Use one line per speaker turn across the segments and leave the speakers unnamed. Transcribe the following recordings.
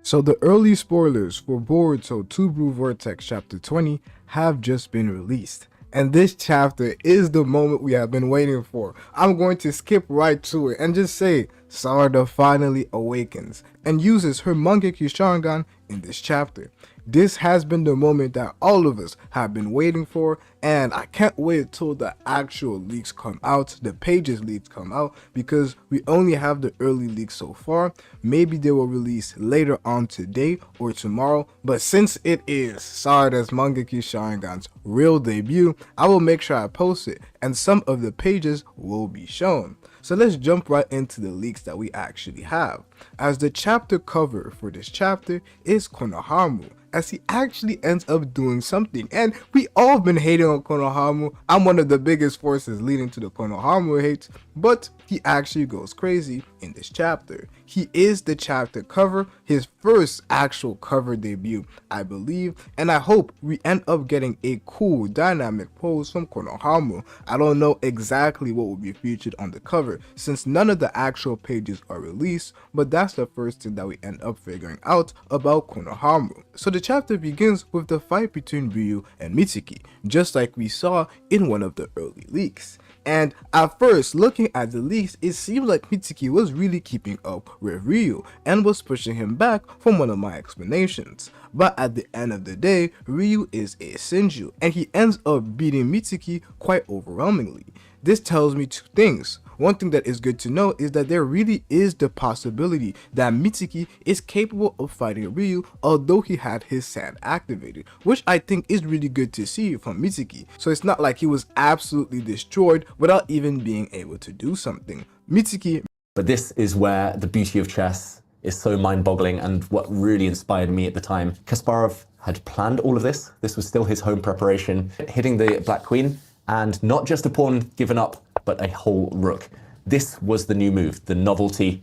So the early spoilers for Boruto 2 Blue Vortex Chapter 20 have just been released. And this chapter is the moment we have been waiting for. I'm going to skip right to it and just say Sarada finally awakens and uses her Mangekyo Sharingan in this chapter. This has been the moment that all of us have been waiting for, and I can't wait till the actual leaks come out, the pages leaks come out, because we only have the early leaks so far. Maybe they will release later on today or tomorrow, but since it is Sarada's Mangekyo Sharingan's real debut, I will make sure I post it, and some of the pages will be shown. So let's jump right into the leaks that we actually have, as the chapter cover for this chapter is Konohamaru, as he actually ends up doing something, and we all been hating on Konohamaru. I'm one of the biggest forces leading to the Konohamaru hate, but he actually goes crazy in this chapter. He is the chapter cover, his first actual cover debut, I believe, and I hope we end up getting a cool dynamic pose from Konohamaru. I don't know exactly what will be featured on the cover, since none of the actual pages are released, but that's the first thing that we end up figuring out about Konohamaru. So the chapter begins with the fight between Ryu and Mitsuki, just like we saw in one of the early leaks. And at first, looking at the leaks, it seemed like Mitsuki was really keeping up with Ryu and was pushing him back from one of my explanations. But at the end of the day, Ryu is a Senju, and he ends up beating Mitsuki quite overwhelmingly. This tells me two things. One thing that is good to know is that there really is the possibility that Mitsuki is capable of fighting Ryu, although he had his sand activated, which I think is really good to see from Mitsuki. So it's not like he was absolutely destroyed without even being able to do something. Mitsuki.
But this is where the beauty of chess is so mind-boggling, and what really inspired me at the time. Kasparov had planned all of this. This was still his home preparation, hitting the Black Queen, and not just a pawn given up, but a whole rook. This was the new move, the novelty.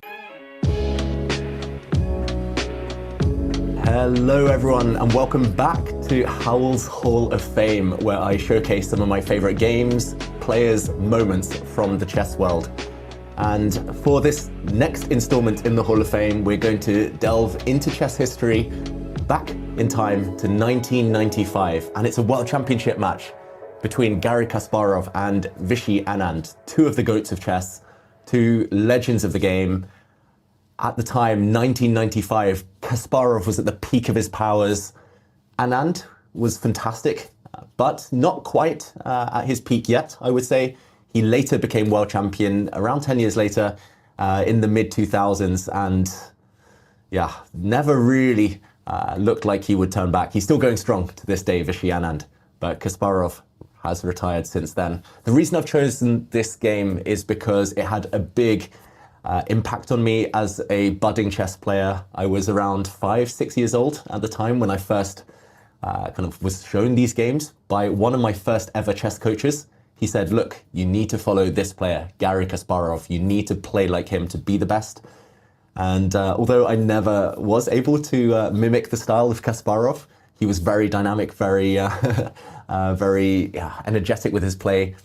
Hello everyone, and welcome back to Howl's Hall of Fame, where I showcase some of my favorite games, players, moments from the chess world. And for this next installment in the Hall of Fame, we're going to delve into chess history back in time to 1995, and it's a World Championship match between Garry Kasparov and Vishy Anand, two of the GOATs of chess, two legends of the game. At the time, 1995, Kasparov was at the peak of his powers. Anand was fantastic, but not quite at his peak yet, I would say. He later became world champion around 10 years later in the mid-2000s, and yeah, never really looked like he would turn back. He's still going strong to this day, Vishy Anand, but Kasparov has retired since then. The reason I've chosen this game is because it had a big impact on me as a budding chess player. I was around 5-6 years old at the time when I first kind of was shown these games by one of my first ever chess coaches. He said, look, you need to follow this player, Garry Kasparov. You need to play like him to be the best. And although I never was able to mimic the style of Kasparov, he was very dynamic, very energetic with his play.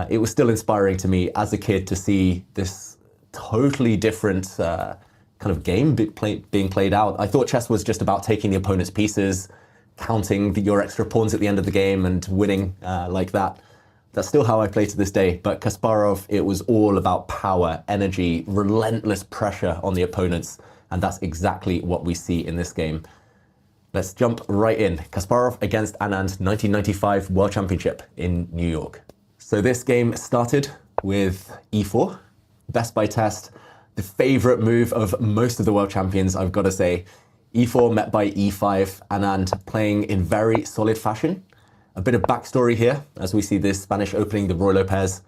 It was still inspiring to me as a kid to see this totally different kind of game being played out. I thought chess was just about taking the opponent's pieces, counting your extra pawns at the end of the game and winning like that. That's still how I play to this day. But Kasparov, it was all about power, energy, relentless pressure on the opponents. And that's exactly what we see in this game. Let's jump right in. Kasparov against Anand, 1995 World Championship in New York. So this game started with e4, best by test, the favorite move of most of the world champions, I've got to say. e4 met by e5, Anand playing in very solid fashion. A bit of backstory here, as we see this Spanish opening, the Roy Lopez.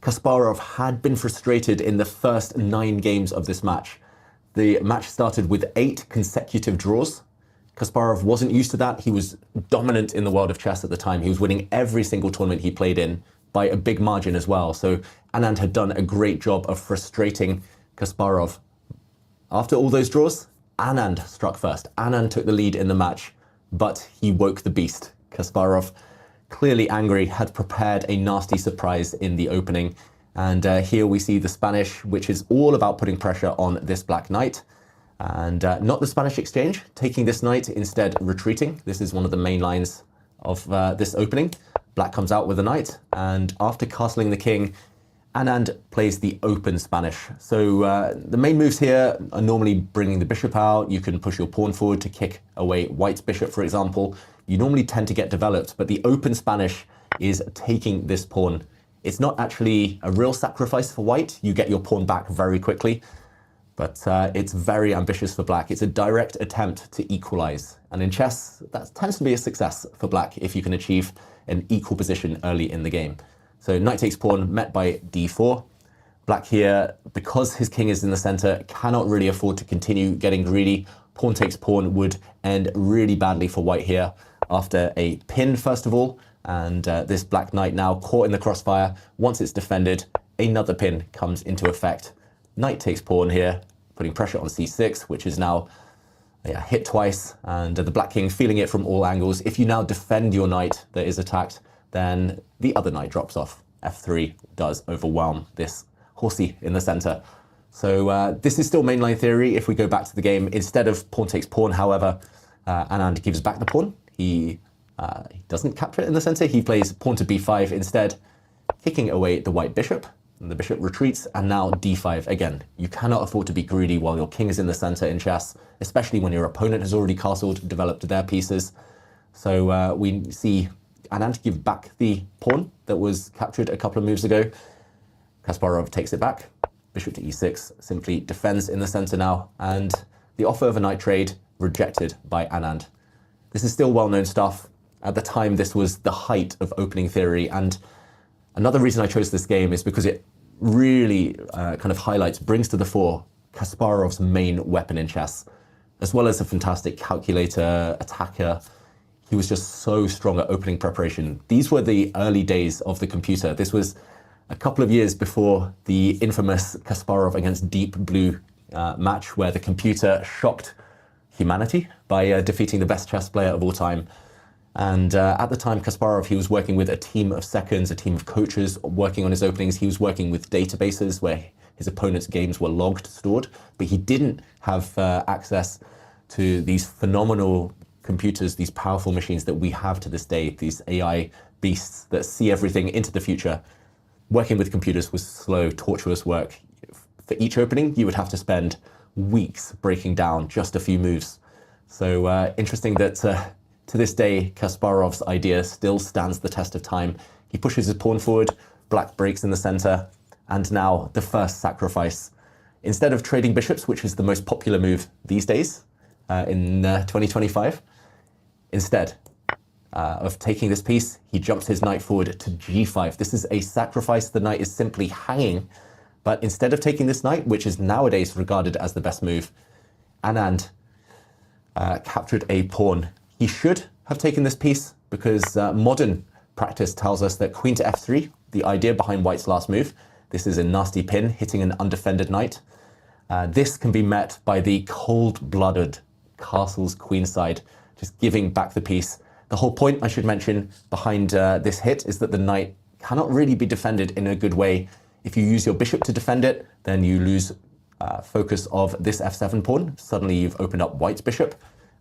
Kasparov had been frustrated in the first 9 games of this match. The match started with 8 consecutive draws. Kasparov wasn't used to that. He was dominant in the world of chess at the time. He was winning every single tournament he played in, by a big margin as well. So Anand had done a great job of frustrating Kasparov. After all those draws, Anand struck first. Anand took the lead in the match, but he woke the beast. Kasparov, clearly angry, had prepared a nasty surprise in the opening. And here we see the Spanish, which is all about putting pressure on this black knight. And not the Spanish exchange, taking this knight, instead retreating. This is one of the main lines of this opening. Black comes out with the knight, and after castling the king, Anand plays the open Spanish. So the main moves here are normally bringing the bishop out. You can push your pawn forward to kick away white's bishop, for example. You normally tend to get developed, but the open Spanish is taking this pawn. It's not actually a real sacrifice for white. You get your pawn back very quickly, but it's very ambitious for black. It's a direct attempt to equalize. And in chess, that tends to be a success for black if you can achieve an equal position early in the game. So knight takes pawn, met by d4. Black here, because his king is in the center, cannot really afford to continue getting greedy. Pawn takes pawn would end really badly for white here after a pin, first of all. And this black knight now caught in the crossfire. Once it's defended, another pin comes into effect. Knight takes pawn here, putting pressure on c6, which is now hit twice, and the black king feeling it from all angles. If you now defend your knight that is attacked, then the other knight drops off. f3 does overwhelm this horsey in the center. So this is still mainline theory. If we go back to the game, instead of pawn takes pawn, however, Anand gives back the pawn. He doesn't capture it in the center. He plays pawn to b5 instead, kicking away the white bishop. And the bishop retreats, and now d5 again. You cannot afford to be greedy while your king is in the center in chess, especially when your opponent has already castled, developed their pieces. So we see Anand give back the pawn that was captured a couple of moves ago. Kasparov takes it back. Bishop to e6, simply defends in the center now, and the offer of a knight trade rejected by Anand. This is still well-known stuff. At the time, this was the height of opening theory, and another reason I chose this game is because it really kind of highlights, brings to the fore Kasparov's main weapon in chess, as well as a fantastic calculator, attacker. He was just so strong at opening preparation. These were the early days of the computer. This was a couple of years before the infamous Kasparov against Deep Blue match, where the computer shocked humanity by defeating the best chess player of all time. And at the time, Kasparov, he was working with a team of seconds, a team of coaches working on his openings. He was working with databases where his opponent's games were logged, stored, but he didn't have access to these phenomenal computers, these powerful machines that we have to this day, these AI beasts that see everything into the future. Working with computers was slow, tortuous work. For each opening, you would have to spend weeks breaking down just a few moves. So interesting that to this day, Kasparov's idea still stands the test of time. He pushes his pawn forward, black breaks in the center, and now the first sacrifice. Instead of trading bishops, which is the most popular move these days in 2025, instead of taking this piece, he jumps his knight forward to g5. This is a sacrifice. The knight is simply hanging, but instead of taking this knight, which is nowadays regarded as the best move, Anand captured a pawn. He should have taken this piece because modern practice tells us that queen to f3, the idea behind white's last move, this is a nasty pin hitting an undefended knight. This can be met by the cold-blooded castle's queenside, just giving back the piece. The whole point, I should mention, behind this hit is that the knight cannot really be defended in a good way. If you use your bishop to defend it, then you lose focus of this f7 pawn. Suddenly you've opened up white's bishop,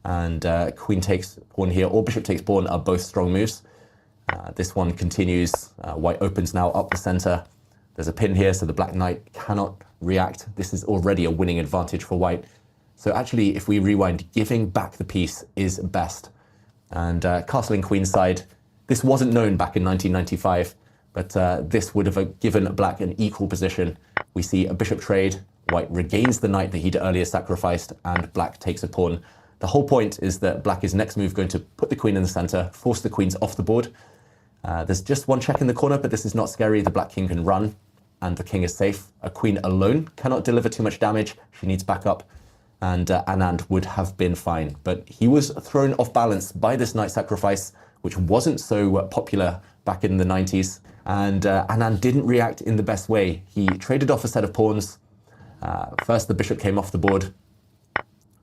and queen takes pawn here or bishop takes pawn are both strong moves. This one continues. White opens now up the center. There's a pin here, so the black knight cannot react. This is already a winning advantage for white. So actually, if we rewind, giving back the piece is best. And castling queenside, this wasn't known back in 1995, but this would have given black an equal position. We see a bishop trade, white regains the knight that he'd earlier sacrificed, and black takes a pawn. The whole point is that black is next move going to put the queen in the center, force the queens off the board. There's just one check in the corner, but this is not scary. The black king can run, and the king is safe. A queen alone cannot deliver too much damage. She needs backup, and Anand would have been fine. But he was thrown off balance by this knight sacrifice, which wasn't so popular back in the 90s. And Anand didn't react in the best way. He traded off a set of pawns. First, the bishop came off the board,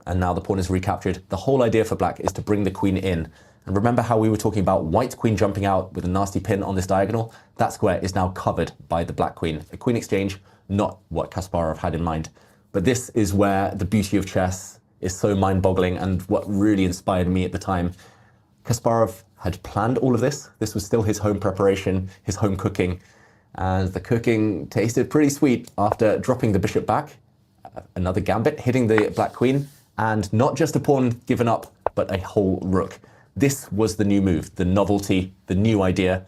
and now the pawn is recaptured. The whole idea for black is to bring the queen in. And remember how we were talking about white queen jumping out with a nasty pin on this diagonal? That square is now covered by the black queen. A queen exchange, not what Kasparov had in mind. But this is where the beauty of chess is so mind-boggling and what really inspired me at the time. Kasparov had planned all of this. This was still his home preparation, his home cooking. And the cooking tasted pretty sweet after dropping the bishop back. Another gambit, hitting the black queen. And not just a pawn given up, but a whole rook. This was the new move, the novelty, the new idea,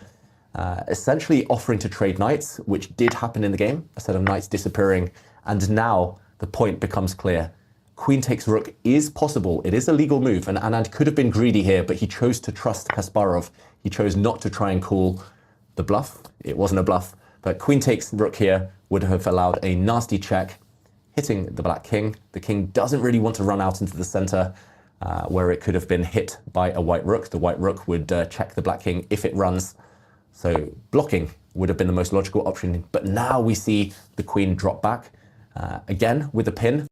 essentially offering to trade knights, which did happen in the game, a set of knights disappearing. And now the point becomes clear. Queen takes rook is possible. It is a legal move, and Anand could have been greedy here, but he chose to trust Kasparov. He chose not to try and call the bluff. It wasn't a bluff, but queen takes rook here would have allowed a nasty check, hitting the black king. The king doesn't really want to run out into the center, where it could have been hit by a white rook. The white rook would check the black king if it runs. So blocking would have been the most logical option. But now we see the queen drop back, again with a pin.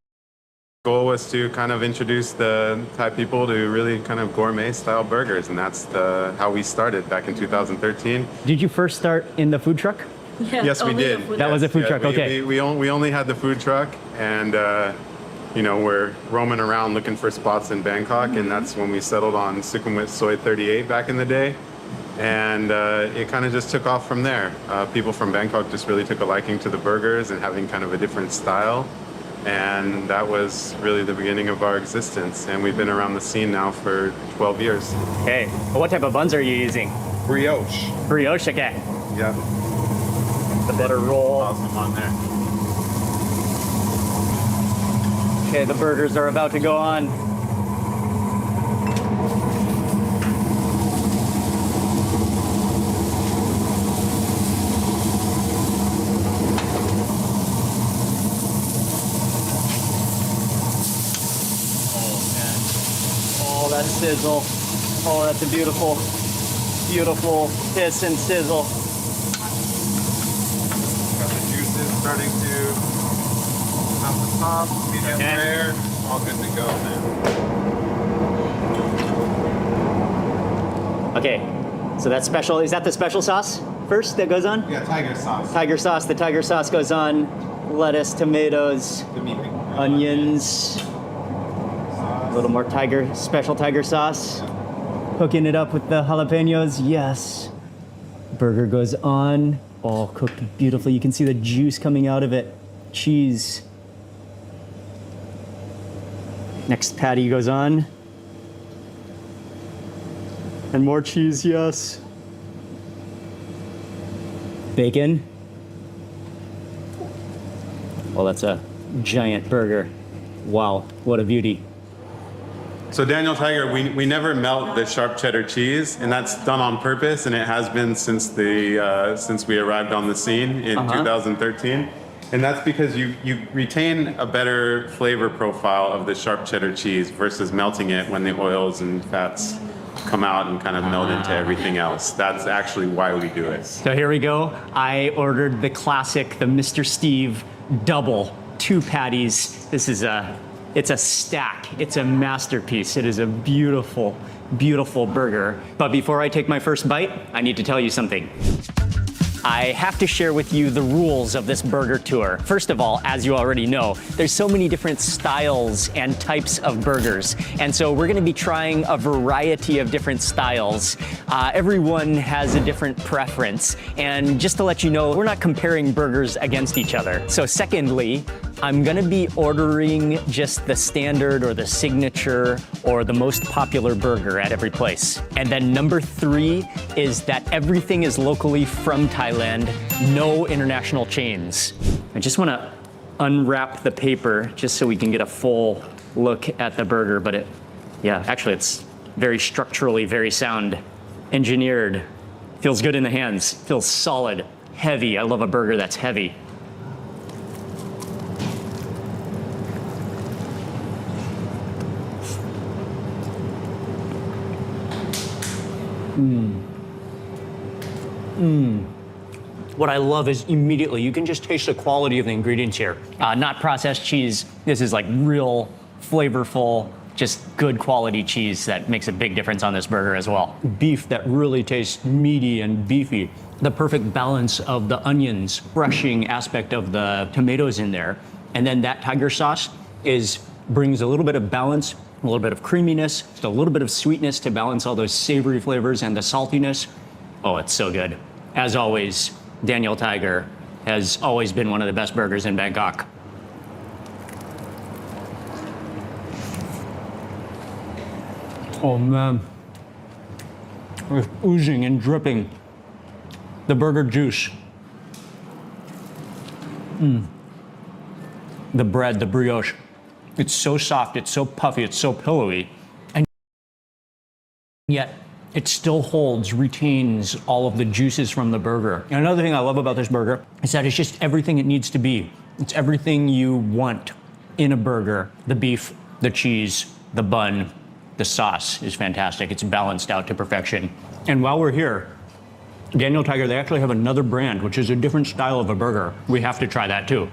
Goal was to kind of introduce the Thai people to really kind of gourmet style burgers, and that's how we started back in 2013.
Did you first start in the food truck?
Yeah,
Yes, we
only
did.
the food
That was a food truck,
we,
okay.
We only had the food truck, and you know, we're roaming around looking for spots in Bangkok, and that's when we settled on Sukhumvit Soi 38 back in the day. And it kind of just took off from there. People from Bangkok just really took a liking to the burgers and having kind of a different style. And that was really the beginning of our existence. And we've been around the scene now for 12 years.
Okay. What type of buns are you using?
Brioche.
Brioche, okay.
Yeah.
The butter roll.
Awesome on there.
Okay, the burgers are about to go on. Oh, that sizzle. Oh, that's a beautiful, beautiful hiss and sizzle.
Got the juices starting to come off the top, medium
Okay.
rare, all good to go, man.
Okay, so that's special. Is that the special sauce first that goes on?
Yeah, tiger sauce.
Tiger sauce. The tiger sauce goes on. Lettuce, tomatoes,
The meat.
onions. A little more special tiger sauce. Hooking it up with the jalapenos. Yes. Burger goes on. Oh, cooked beautifully. You can see the juice coming out of it. Cheese. Next patty goes on. And more cheese, yes. Bacon. Well, that's a giant burger. Wow, what a beauty.
So Daniel Tiger, we never melt the sharp cheddar cheese, and that's done on purpose, and it has been since since we arrived on the scene in 2013. And that's because you retain a better flavor profile of the sharp cheddar cheese versus melting it when the oils and fats come out and kind of meld into everything else. That's actually why we do it.
So here we go. I ordered the classic, the Mr. Steve double, 2 patties. This is it's a stack. It's a masterpiece. It is a beautiful, beautiful burger. But before I take my first bite, I need to tell you something. I have to share with you the rules of this burger tour. First of all, as you already know, there's so many different styles and types of burgers. And so we're gonna be trying a variety of different styles. Everyone has a different preference. And just to let you know, we're not comparing burgers against each other. So secondly, I'm gonna be ordering just the standard or the signature or the most popular burger at every place. And then number 3 is that everything is locally from Thailand, no international chains. I just wanna unwrap the paper just so we can get a full look at the burger, but actually it's very structurally, very sound, engineered. Feels good in the hands, feels solid, heavy. I love a burger that's heavy. What I love is immediately you can just taste the quality of the ingredients here. Not processed cheese. This is like real flavorful, just good quality cheese that makes a big difference on this burger as well. Beef that really tastes meaty and beefy. The perfect balance of the onions, brushing aspect of the tomatoes in there. And then that tiger sauce brings a little bit of balance, a little bit of creaminess, just a little bit of sweetness to balance all those savory flavors and the saltiness. Oh, it's so good. As always, Daniel Tiger has always been one of the best burgers in Bangkok. Oh man, it's oozing and dripping. The burger juice. The bread, the brioche. It's so soft, it's so puffy, it's so pillowy. And yet, it still retains all of the juices from the burger. And another thing I love about this burger is that it's just everything it needs to be. It's everything you want in a burger. The beef, the cheese, the bun, the sauce is fantastic. It's balanced out to perfection. And while we're here, Daniel Tiger, they actually have another brand, which is a different style of a burger. We have to try that too.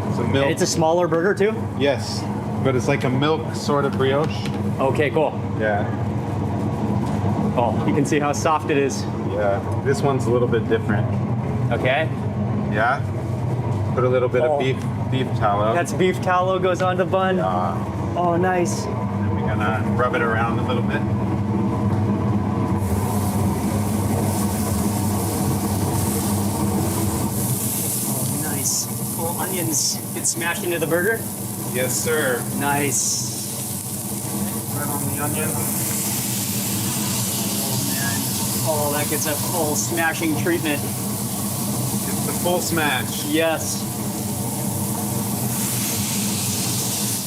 It's a milk.
It's a smaller burger too?
Yes, but it's like a milk sort of brioche.
Okay, cool.
Yeah,
Oh, you can see how soft it is.
yeah. This one's a little bit different.
Okay.
Yeah. Put a little bit
Oh.
of beef tallow.
That's beef tallow goes on the bun. Oh, nice.
And we're gonna rub it around a little bit.
Oh, nice. Little onions get smashed into the burger.
Yes, sir.
Nice.
Right on the onion.
Oh, man. Oh, that gets a full smashing treatment.
It's the full smash.
Yes.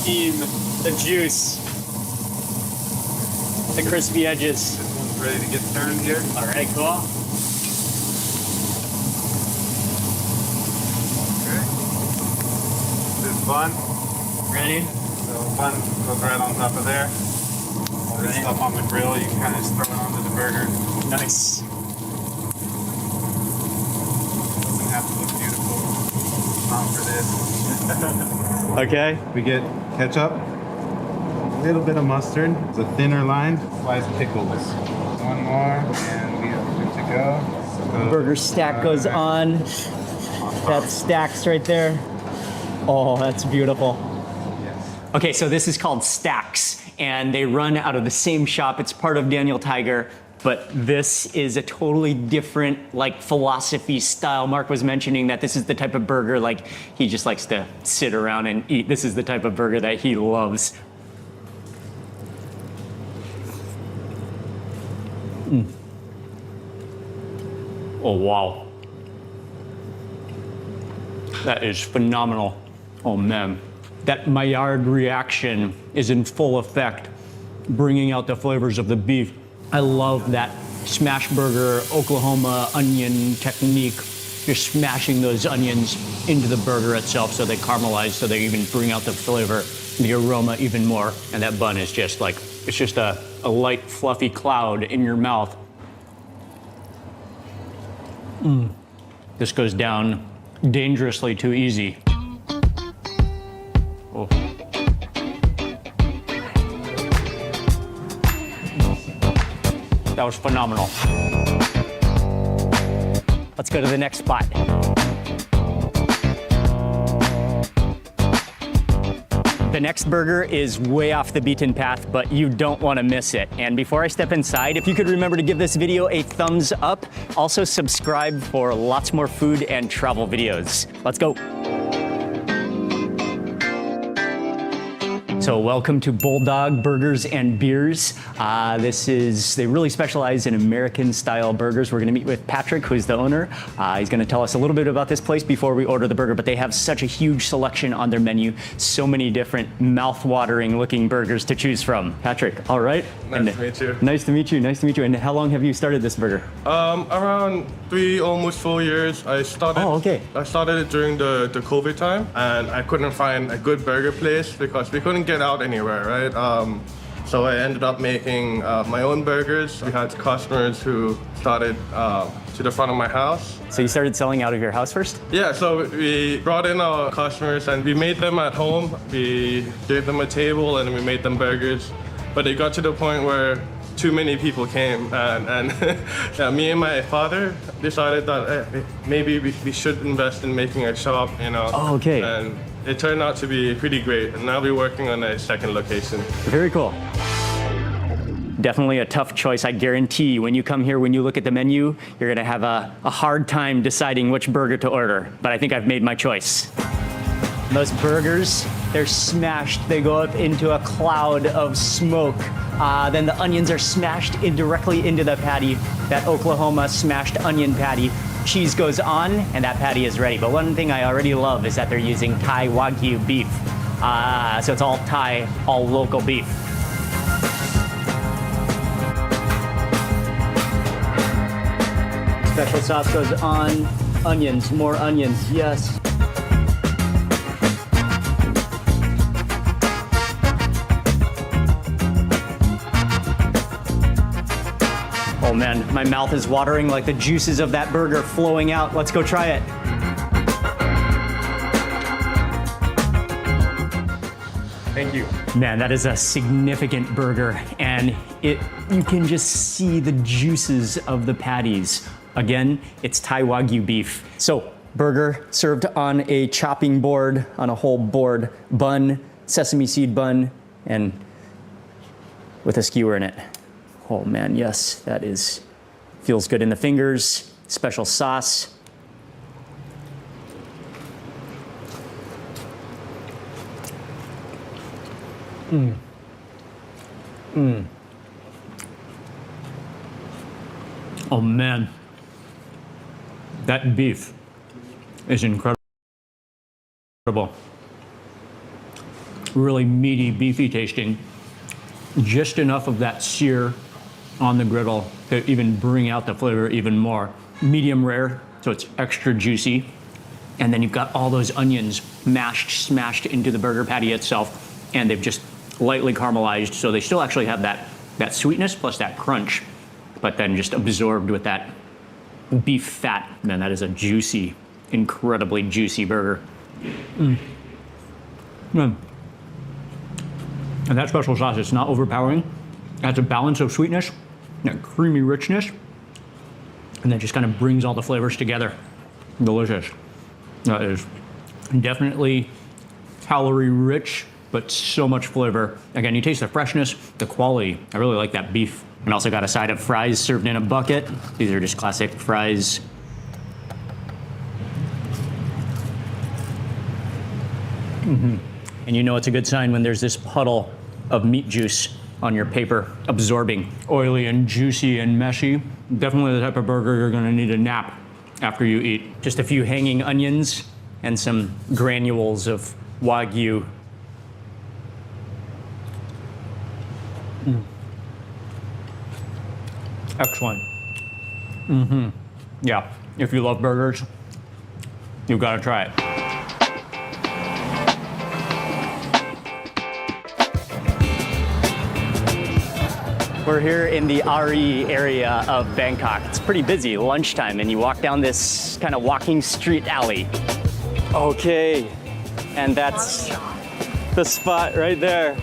Steam, the juice, the crispy edges.
This one's ready to get turned here.
All right, cool.
Okay. This bun.
Ready?
So bun goes right on top of there. All this
Right.
stuff on the grill, you can kind of just throw it onto the burger.
Nice.
Doesn't have to look beautiful. Not for this.
Okay.
We get ketchup, a little bit of mustard, it's a thinner line, sliced pickles. One more, and we are good to go. So,
Burger stack goes on. That stacks right there. Oh, that's beautiful.
Yes.
Okay, so this is called Stacks, and they run out of the same shop. It's part of Daniel Tiger, but this is a totally different like philosophy style. Mark was mentioning that this is the type of burger like he just likes to sit around and eat. This is the type of burger that he loves. Oh, wow. That is phenomenal. Oh man. That Maillard reaction is in full effect, bringing out the flavors of the beef. I love that smash burger Oklahoma onion technique, just smashing those onions into the burger itself so they caramelize, so they even bring out the flavor, the aroma even more. And that bun is just like, it's just a light, fluffy cloud in your mouth. This goes down dangerously too easy. Oh. That was phenomenal. Let's go to the next spot. The next burger is way off the beaten path, but you don't want to miss it. And before I step inside, if you could remember to give this video a thumbs up, also subscribe for lots more food and travel videos. Let's go. So welcome to Bulldog Burgers and Beers. They really specialize in American style burgers. We're gonna meet with Patrick, who's the owner. He's gonna tell us a little bit about this place before we order the burger, but they have such a huge selection on their menu. So many different mouth-watering looking burgers to choose from. Patrick, all right?
Nice to meet you.
Nice to meet you, nice to meet you. And how long have you started this burger?
Around 3, almost 4 years. I started.
Oh, okay.
I started it during the COVID time, and I couldn't find a good burger place because we couldn't get out anywhere, right? So I ended up making my own burgers. We had customers who started to the front of my house.
So you started selling out of your house first?
Yeah, so we brought in our customers and we made them at home. We gave them a table and we made them burgers. But it got to the point where too many people came and yeah, me and my father decided that maybe we should invest in making a shop, you know.
Oh, okay.
And it turned out to be pretty great. And now we're working on a second location.
Very cool. Definitely a tough choice. I guarantee when you come here, when you look at the menu, you're gonna have a hard time deciding which burger to order. But I think I've made my choice. Those burgers, they're smashed. They go up into a cloud of smoke. Then the onions are smashed directly into the patty, that Oklahoma smashed onion patty. Cheese goes on, and that patty is ready. But one thing I already love is that they're using Thai Wagyu beef. So it's all Thai, all local beef. Special sauce goes on, onions, more onions, yes. Oh man, my mouth is watering like the juices of that burger flowing out. Let's go try it.
Thank you.
Man, that is a significant burger, and you can just see the juices of the patties. Again, it's Thai Wagyu beef. So, burger served on a chopping board, on a whole board, bun, sesame seed bun, and with a skewer in it. Oh man, yes, that feels good in the fingers. Special sauce. Oh man, that beef is incredible. Really meaty, beefy tasting. Just enough of that sear on the griddle to even bring out the flavor even more. Medium rare, so it's extra juicy. And then you've got all those onions mashed, smashed into the burger patty itself, and they've just lightly caramelized, so they still actually have that sweetness plus that crunch, but then just absorbed with that beef fat. Man, that is a juicy, incredibly juicy burger. Man. And that special sauce, it's not overpowering. It has a balance of sweetness, that creamy richness, and then just kind of brings all the flavors together. Delicious. That is definitely calorie rich, but so much flavor. Again, you taste the freshness, the quality. I really like that beef. And also got a side of fries served in a bucket. These are just classic fries. And you know it's a good sign when there's this puddle of meat juice on your paper, absorbing. Oily and juicy and meshy. Definitely the type of burger you're gonna need a nap after you eat. Just a few hanging onions and some granules of Wagyu. Excellent. Yeah, if you love burgers, you've gotta try it. We're here in the RE area of Bangkok. It's pretty busy, lunchtime, and you walk down this kind of walking street alley. Okay, and that's the spot right there.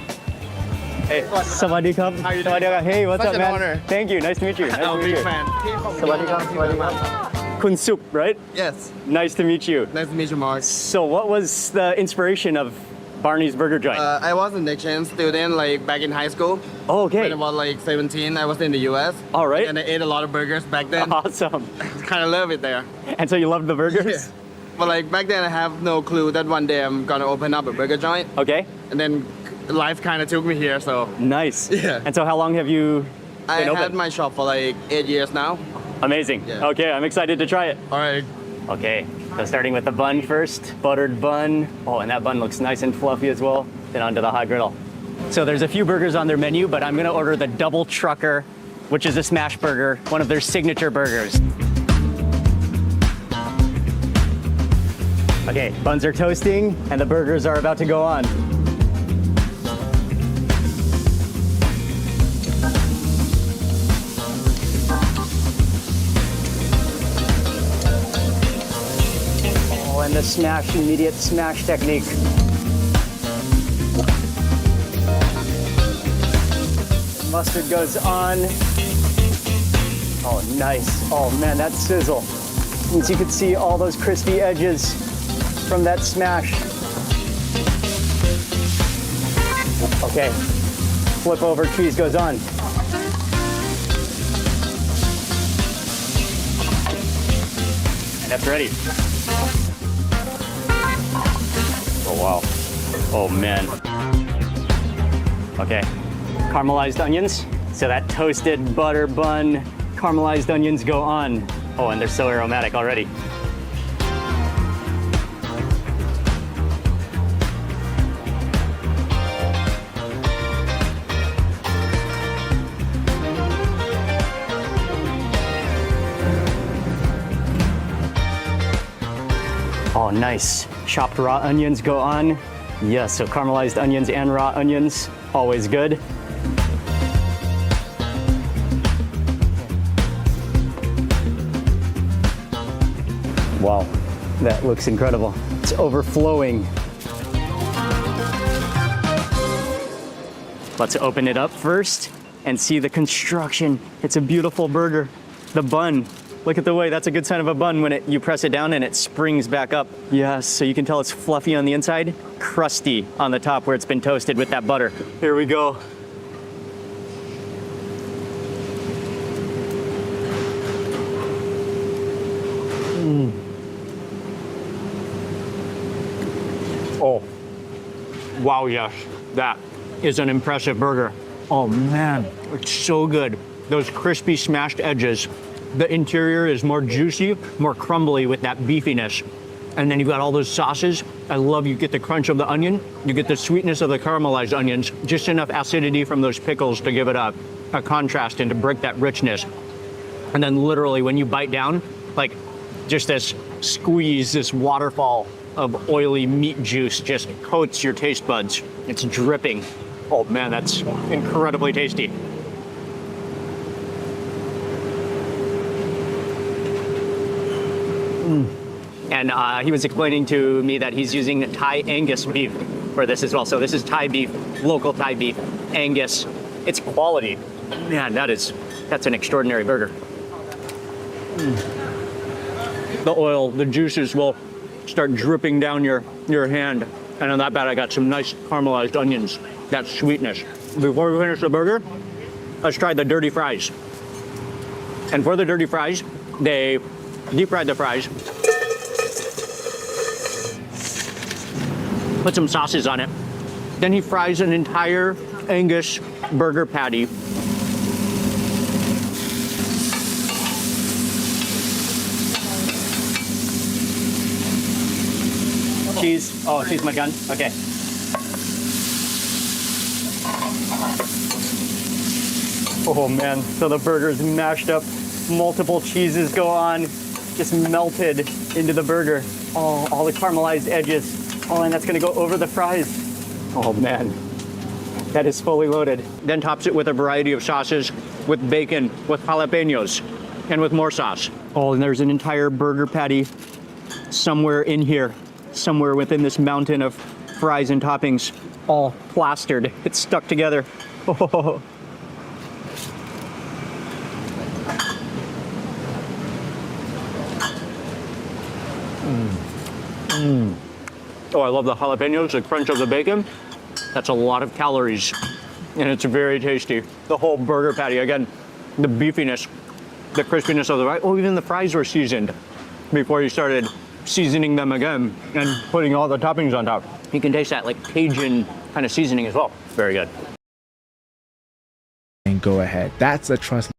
Hey, Sawadee Krap.
How you doing?
Sawadee Krap. Hey, what's
Such
up,
an
man?
honor.
Thank you. Nice to meet you. Nice to
I'm a
meet
big
you.
fan.
Sawadee Krap. Sawadee Krap. Kun Sup, right?
Yes.
Nice to meet you.
Nice to meet you, Mark.
So, what was the inspiration of Barney's Burger Joint?
I was an exchange student like back in high school.
Oh, okay.
When I was like 17, I was in the US.
All right.
And I ate a lot of burgers back then.
Awesome.
Kind of love it there.
And so you loved the burgers?
Yeah. But like back then I have no clue that one day I'm gonna open up a burger joint.
Okay.
And then life kind of took me here, so.
Nice.
Yeah.
And so how long have you
I
been open?
had my shop for like 8 years now.
Amazing.
Yeah.
Okay, I'm excited to try it.
All right.
Okay, so starting with the bun first, buttered bun. Oh, and that bun looks nice and fluffy as well. Then onto the hot griddle. So there's a few burgers on their menu, but I'm gonna order the double trucker, which is a smash burger, one of their signature burgers. Okay, buns are toasting and the burgers are about to go on. Oh, and the smash, immediate smash technique. Mustard goes on. Oh, nice. Oh man, that sizzle. Means you could see all those crispy edges from that smash. Okay, flip over, cheese goes on. And that's ready. Oh wow. Oh man. Okay, caramelized onions. So that toasted butter bun, caramelized onions go on. Oh, and they're so aromatic already. Oh, nice. Chopped raw onions go on. Yes, so caramelized onions and raw onions, always good. Wow, that looks incredible. It's overflowing. Let's open it up first and see the construction. It's a beautiful burger. The bun, look at the way, that's a good sign of a bun when you press it down and it springs back up. Yes, so you can tell it's fluffy on the inside, crusty on the top where it's been toasted with that butter. Here we go. Oh, wow, yes, that is an impressive burger. Oh man, it's so good. Those crispy smashed edges. The interior is more juicy, more crumbly with that beefiness. And then you've got all those sauces. I love you get the crunch of the onion, you get the sweetness of the caramelized onions, just enough acidity from those pickles to give it a contrast and to break that richness. And then literally when you bite down, like just this squeeze, this waterfall of oily meat juice just coats your taste buds. It's dripping. Oh man, that's incredibly tasty. And he was explaining to me that he's using Thai Angus beef for this as well. So this is Thai beef, local Thai beef, Angus. It's quality. Man, that's an extraordinary burger. The oil, the juices will start dripping down your hand. And on that bad, I got some nice caramelized onions, that sweetness. Before we finish the burger, let's try the dirty fries. And for the dirty fries, they deep fried the fries, put some sauces on it. Then he fries an entire Angus burger patty. Cheese. Oh, cheese my gun. Okay. Oh man, so the burger's mashed up. Multiple cheeses go on, just melted into the burger. Oh, all the caramelized edges. Oh, and that's gonna go over the fries. Oh man, that is fully loaded. Then tops it with a variety of sauces, with bacon, with jalapenos, and with more sauce. Oh, and there's an entire burger patty somewhere in here, somewhere within this mountain of fries and toppings, all plastered. It's stuck together. Oh. Oh, I love the jalapenos, the crunch of the bacon. That's a lot of calories, and it's very tasty. The whole burger patty, again, the beefiness, the crispiness of the rice. Oh, even the fries were seasoned before you started seasoning them again and putting all the toppings on top. You can taste that like Cajun kind of seasoning as well. Very good.
And go ahead. That's a trust.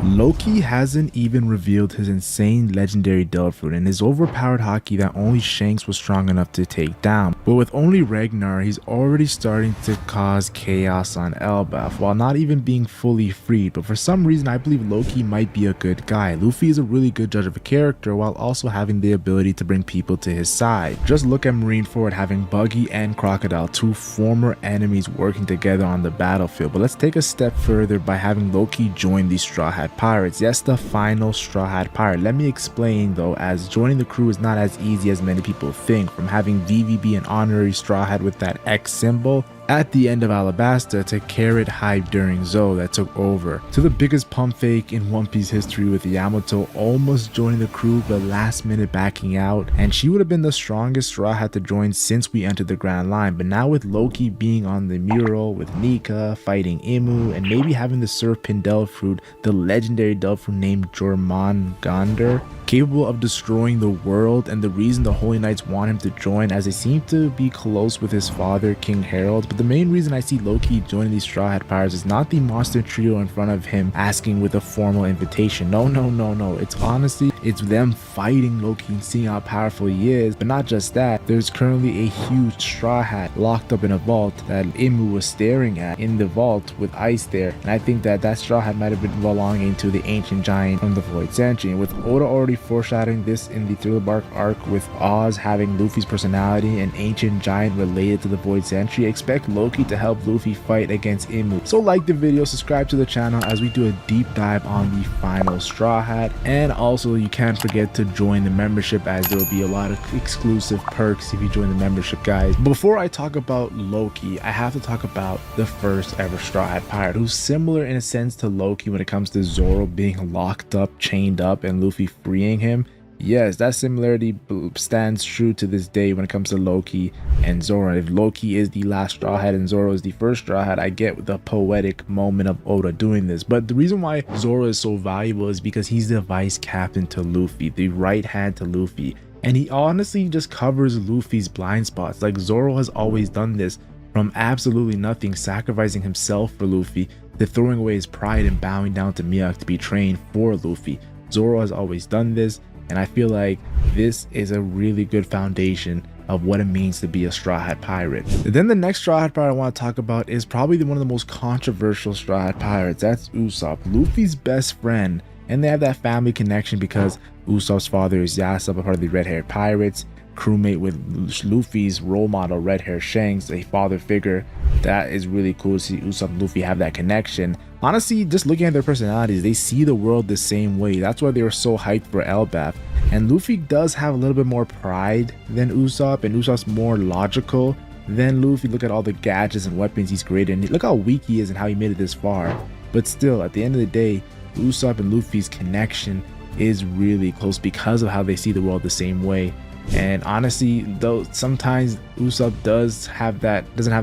Loki hasn't even revealed his insane legendary Delphood and his overpowered Haki that only Shanks was strong enough to take down. But with only Ragnar, he's already starting to cause chaos on Elbaf while not even being fully freed. But for some reason, I believe Loki might be a good guy. Luffy is a really good judge of a character while also having the ability to bring people to his side. Just look at Marineford having Buggy and Crocodile, two former enemies working together on the battlefield. But let's take a step further by having Loki join the Straw Hat Pirates. Yes, the final Straw Hat Pirate. Let me explain though, as joining the crew is not as easy as many people think. From having VVB an honorary Straw Hat with that X symbol at the end of Alabasta to Carrot hype during Zou that took over, to the biggest pump fake in One Piece history with Yamato almost joining the crew but last minute backing out, and she would have been the strongest Straw Hat to join since we entered the Grand Line. But now with Loki being on the mural, with Nika fighting Imu, and maybe having the Surfpin Delfruit, the legendary Delfruit named Jormungandr, capable of destroying the world, and the reason the Holy Knights want him to join as they seem to be close with his father King Harold. But the main reason I see Loki joining these Straw Hat Pirates is not the monster trio in front of him asking with a formal invitation. No, it's honestly, it's them fighting Loki and seeing how powerful he is. But not just that, there's currently a huge Straw Hat locked up in a vault that Imu was staring at in the vault with ice there, and I think that Straw Hat might have been belonging to the ancient giant from the Void Century. And with Oda already foreshadowing this in the Thriller Bark arc, with Oz having Luffy's personality and ancient giant related to the Void Century, expect Loki to help Luffy fight against Imu. So like the video, subscribe to the channel as we do a deep dive on the final Straw Hat, and also you can't forget to join the membership as there will be a lot of exclusive perks if you join the membership, guys. Before I talk about Loki, I have to talk about the first ever Straw Hat Pirate, who's similar in a sense to Loki when it comes to Zoro being locked up, chained up, and Luffy freeing him. Yes, that similarity stands true to this day when it comes to Loki and Zoro. If Loki is the last Straw Hat and Zoro is the first Straw Hat, I get the poetic moment of Oda doing this. But the reason why Zoro is so valuable is because he's the vice captain to Luffy, the right hand to Luffy. And he honestly just covers Luffy's blind spots. Like, Zoro has always done this, from absolutely nothing, sacrificing himself for Luffy, to throwing away his pride and bowing down to Mihawk to be trained for Luffy. Zoro has always done this, and I feel like this is a really good foundation of what it means to be a Straw Hat Pirate. Then the next Straw Hat Pirate I want to talk about is probably one of the most controversial Straw Hat Pirates. That's Usopp, Luffy's best friend, and they have that family connection because Usopp's father is Yasopp, a part of the Red Hair Pirates, crewmate with Luffy's role model Red Hair Shanks, a father figure. That is really cool to see Usopp and Luffy have that connection. Honestly, just looking at their personalities, they see the world the same way. That's why they were so hyped for Elbaf. And Luffy does have a little bit more pride than Usopp, and Usopp's more logical than Luffy. Look at all the gadgets and weapons he's created, and look how weak he is and how he made it this far. But still, at the end of the day, Usopp and Luffy's connection is really close because of how they see the world the same way. And honestly, though, sometimes Usopp doesn't have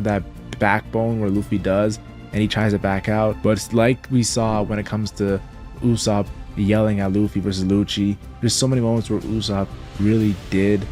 that backbone where Luffy does, and he tries to back out. But it's like we saw when it comes to Usopp yelling at Luffy versus Lucci. There's so many moments where Usopp really did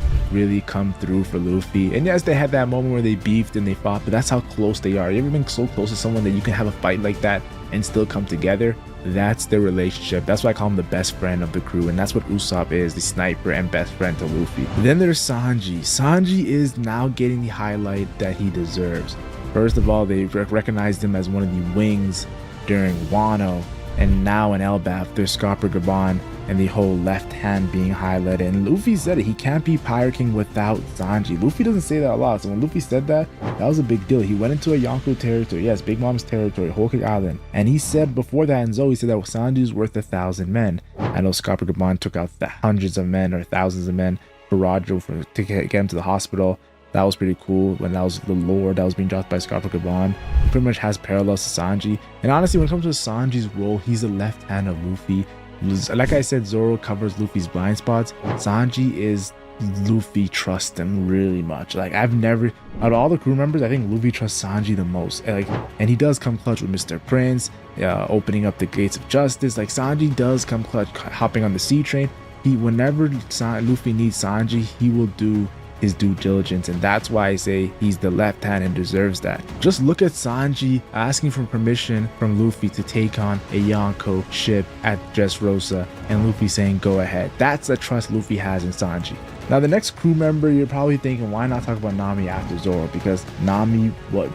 come through for Luffy. And yes, they had that moment where they beefed and they fought, but that's how close they are. You ever been so close to someone that you can have a fight like that and still come together? That's their relationship. That's why I call him the best friend of the crew, and that's what Usopp is, the sniper and best friend to Luffy. Then there's Sanji. Sanji is now getting the highlight that he deserves. First of all, they recognized him as one of the wings during Wano, and now in Elbaf there's Scopper Gaban and the whole left hand being highlighted. And Luffy said it, he can't be Pirate King without Sanji. Luffy doesn't say that a lot, so when Luffy said that, that was a big deal. He went into a Yonko territory, yes, Big Mom's territory, Whole Cake Island, and he said before that in Zou, he said that Sanji's worth 1,000 men. I know Scopper Gaban took out hundreds of men or thousands of men for Roger to get him to the hospital. That was pretty cool when that was the lore that was being dropped by Scopper Gaban. He pretty much has parallels to Sanji. And honestly, when it comes to Sanji's role, he's the left hand of Luffy. Like I said, Zoro covers Luffy's blind spots. Sanji is Luffy trusts him really much. Like, I've never, out of all the crew members, I think Luffy trusts Sanji the most. Like, and he does come clutch with Mr. Prince, opening up the gates of justice. Like, Sanji does come clutch, hopping on the sea train. Whenever Luffy needs Sanji, he will do his due diligence, and that's why I say he's the left hand and deserves that. Just look at Sanji asking for permission from Luffy to take on a Yonko ship at Dressrosa, and Luffy saying go ahead. That's the trust Luffy has in Sanji. Now the next crew member, you're probably thinking, why not talk about Nami after Zoro? Because Nami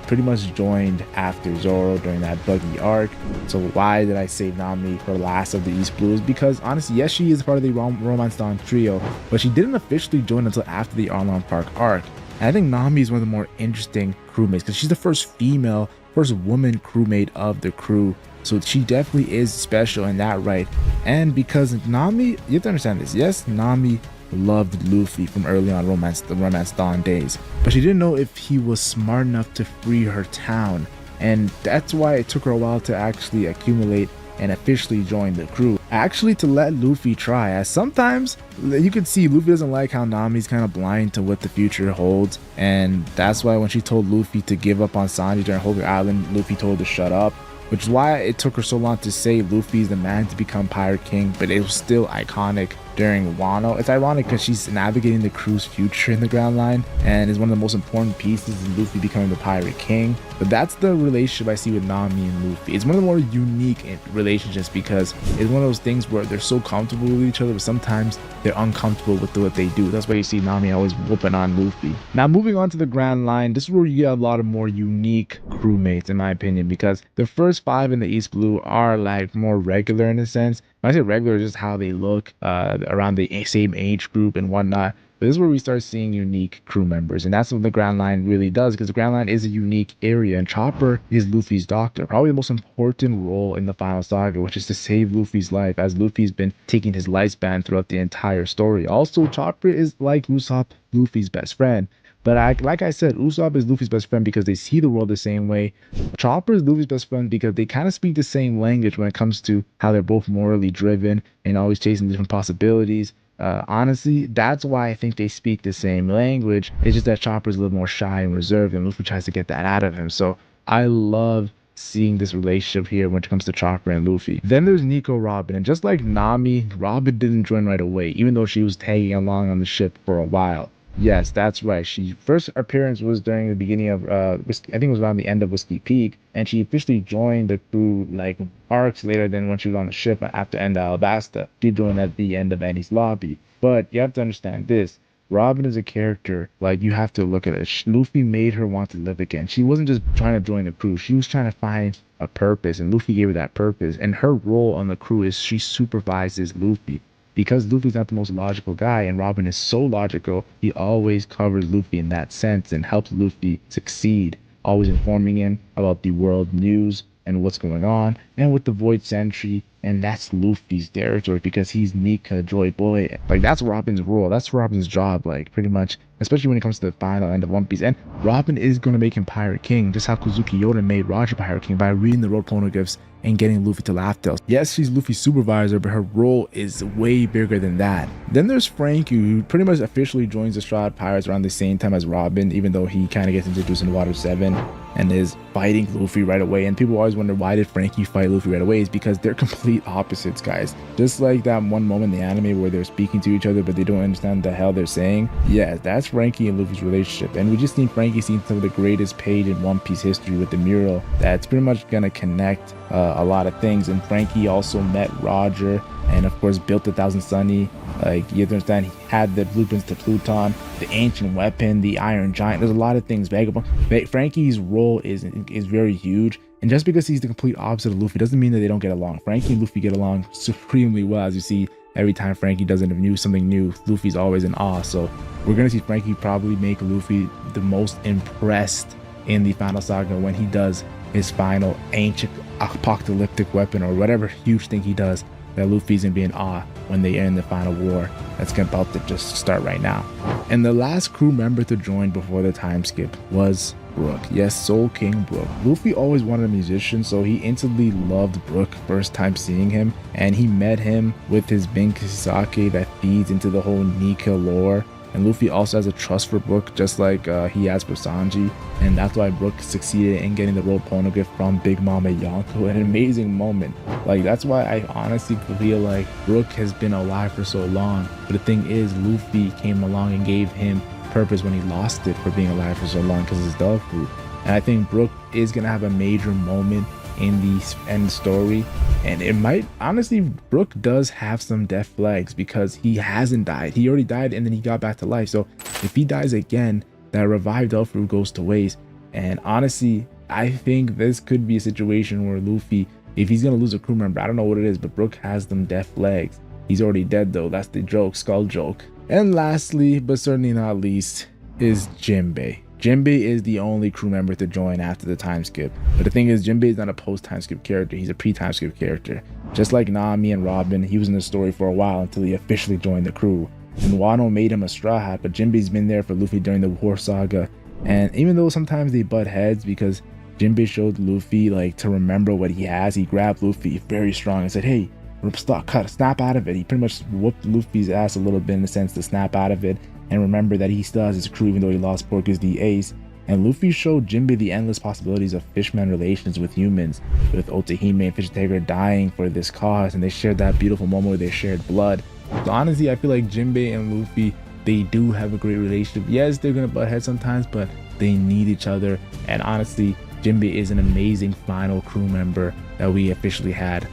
pretty much joined after Zoro during that Buggy arc. So why did I say Nami for last of the East Blues? Because honestly, yes, she is part of the Romance Dawn trio, but she didn't officially join until after the Arlong Park arc. And I think Nami is one of the more interesting crewmates because she's the first female first woman crewmate of the crew. So she definitely is special in that right. And because Nami, you have to understand this. Yes, Nami loved Luffy from early on the Romance Dawn days, but she didn't know if he was smart enough to free her town. And that's why it took her a while to actually accumulate and officially join the crew. Actually, to let Luffy try, as sometimes you can see Luffy doesn't like how Nami's kind of blind to what the future holds, and that's why when she told Luffy to give up on Sanji during Hook Island, Luffy told her to shut up, which is why it took her so long to say Luffy's the man to become Pirate King, but it was still iconic during Wano. It's ironic because she's navigating the crew's future in the Grand Line and is one of the most important pieces in Luffy becoming the Pirate King. But that's the relationship I see with Nami and Luffy. It's one of the more unique relationships because it's one of those things where they're so comfortable with each other, but sometimes they're uncomfortable with what they do. That's why you see Nami always whooping on Luffy. Now, moving on to the Grand Line, this is where you get a lot of more unique crewmates, in my opinion, because the first 5 in the East Blue are like more regular in a sense. When I say regular, just how they look around the same age group and whatnot. But this is where we start seeing unique crew members, and that's what the Grand Line really does, because the Grand Line is a unique area, and Chopper is Luffy's doctor, probably the most important role in the final saga, which is to save Luffy's life, as Luffy's been taking his lifespan throughout the entire story. Also, Chopper is like Usopp, Luffy's best friend. But like I said, Usopp is Luffy's best friend because they see the world the same way. Chopper is Luffy's best friend because they kind of speak the same language when it comes to how they're both morally driven and always chasing different possibilities. Honestly, that's why I think they speak the same language. It's just that Chopper's a little more shy and reserved, and Luffy tries to get that out of him. So I love seeing this relationship here when it comes to Chopper and Luffy. Then there's Nico Robin, and just like Nami, Robin didn't join right away, even though she was tagging along on the ship for a while. Yes, that's right. She first appearance was during the beginning of I think it was around the end of Whiskey Peak, and she officially joined the crew like arcs later than when she was on the ship after End of Alabasta. She joined at the end of Enies Lobby. But you have to understand this. Robin is a character, like, you have to look at it. Luffy made her want to live again. She wasn't just trying to join the crew. She was trying to find a purpose, and Luffy gave her that purpose. And her role on the crew is she supervises Luffy. Because Luffy's not the most logical guy and Robin is so logical, he always covers Luffy in that sense and helps Luffy succeed, always informing him about the world news and what's going on, and with the Void Sentry, and that's Luffy's territory because he's Nika Joy Boy. Like, that's Robin's role, that's Robin's job, like, pretty much, especially when it comes to the final end of One Piece. And Robin is going to make him Pirate King, just how Kozuki Yoda made Roger Pirate King by reading the road poneglyphs and getting Luffy to Laugh Tale. Yes, she's Luffy's supervisor, but her role is way bigger than that. Then there's Franky, who pretty much officially joins the Shroud Pirates around the same time as Robin, even though he kind of gets introduced in Water 7 and is fighting Luffy right away. And people always wonder, why did Franky fight Luffy right away? It's because they're complete opposites, guys. Just like that one moment in the anime where they're speaking to each other but they don't understand the hell they're saying. Yeah, that's Franky and Luffy's relationship. And we just seen Franky seeing some of the greatest page in One Piece history with the mural that's pretty much gonna connect a lot of things. And Franky also met Roger and of course built the Thousand Sunny. Like, you have to understand, he had the blueprints to Pluton, the ancient weapon, the Iron Giant. There's a lot of things. Franky's role is very huge, and just because he's the complete opposite of Luffy doesn't mean that they don't get along. Franky and Luffy get along supremely well, as you see every time Franky does something new, Luffy's always in awe. So we're gonna see Franky probably make Luffy the most impressed in the final saga when he does his final ancient apocalyptic weapon or whatever huge thing he does, that Luffy's gonna be in awe when they end the final war that's about to just start right now. And the last crew member to join before the time skip was Brook. Yes, Soul King Brook. Luffy always wanted a musician, so he instantly loved Brook first time seeing him, and he met him with his Binky Sake that feeds into the whole Nika lore. And Luffy also has a trust for Brook, just like he has for Sanji, and that's why Brook succeeded in getting the road poneglyph from Big Mama Yonko. An amazing moment. Like, that's why I honestly feel like Brook has been alive for so long. But the thing is, Luffy came along and gave him purpose when he lost it for being alive for so long because of his dog food. And I think Brook is gonna have a major moment in the end story, and it might, honestly, Brook does have some death flags because he hasn't died. He already died and then he got back to life. So if he dies again, that revived Elfru goes to waste. And honestly, I think this could be a situation where Luffy, if he's gonna lose a crew member, I don't know what it is, but Brook has them death flags. He's already dead though, that's the joke, skull joke. And lastly, but certainly not least, is Jinbei. Jinbei is the only crew member to join after the time skip. But the thing is, Jinbei is not a post-time skip character, he's a pre-time skip character. Just like Nami and Robin, he was in the story for a while until he officially joined the crew. And Wano made him a Straw Hat, but Jinbei's been there for Luffy during the War Saga. And even though sometimes they butt heads because Jinbei showed Luffy like to remember what he has, he grabbed Luffy very strong and said, hey, snap out of it. He pretty much whooped Luffy's ass a little bit in a sense to snap out of it and remember that he still has his crew even though he lost Porcus the Ace. And Luffy showed Jinbei the endless possibilities of fishman relations with humans, with Otahime and Fish Tiger dying for this cause, and they shared that beautiful moment where they shared blood. So honestly, I feel like Jinbei and Luffy, they do have a great relationship. Yes, they're gonna butt heads sometimes, but they need each other. And honestly, Jinbei is an amazing final crew member that we officially had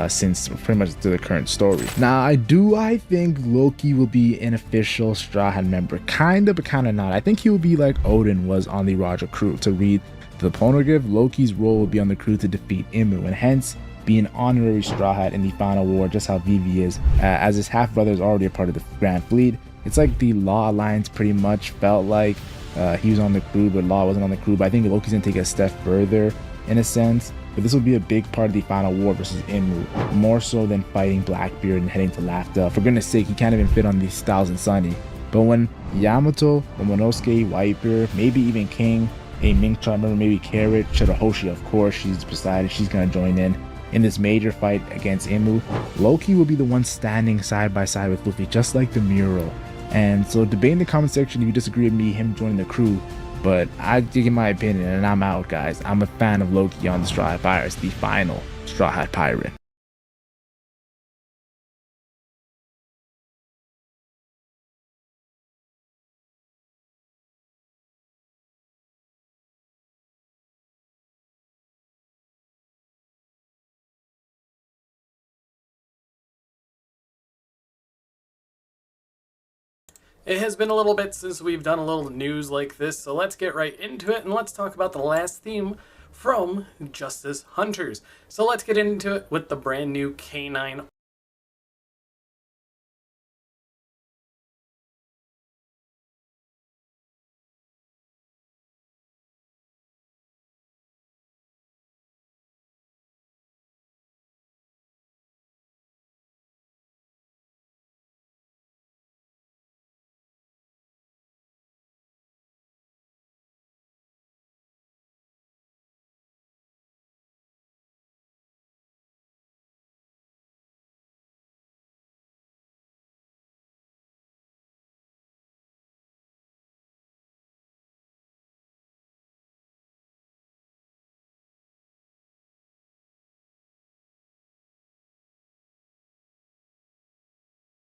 since pretty much to the current story. Now, I think Loki will be an official Straw Hat member, kinda but kinda not. I think he will be like Odin was on the Roger crew. To read the Poneglyph, Loki's role will be on the crew to defeat Imu, and hence be an honorary Straw Hat in the final war, just how Vivi is, as his half brother is already a part of the Grand Fleet. It's like the Law Alliance pretty much felt like he was on the crew, but Law wasn't on the crew. But I think Loki's gonna take a step further in a sense. But this will be a big part of the final war versus Imu, more so than fighting Blackbeard and heading to Lafta. For goodness sake, he can't even fit on these Styles and Sunny. But when Yamato, Momonosuke, Whitebeard, maybe even King, a Mink member, maybe Carrot, Shirahoshi, of course, she's decided she's gonna join in this major fight against Imu, Loki will be the one standing side by side with Luffy, just like the mural. And so debate in the comment section if you disagree with me, him joining the crew. But I give my opinion and I'm out, guys. I'm a fan of Loki on the Straw Hat Pirates, the final Straw Hat Pirate.
It has been a little bit since we've done a little news like this, so let's get right into it and let's talk about the last theme from Justice Hunters. So let's get into it with the brand new K9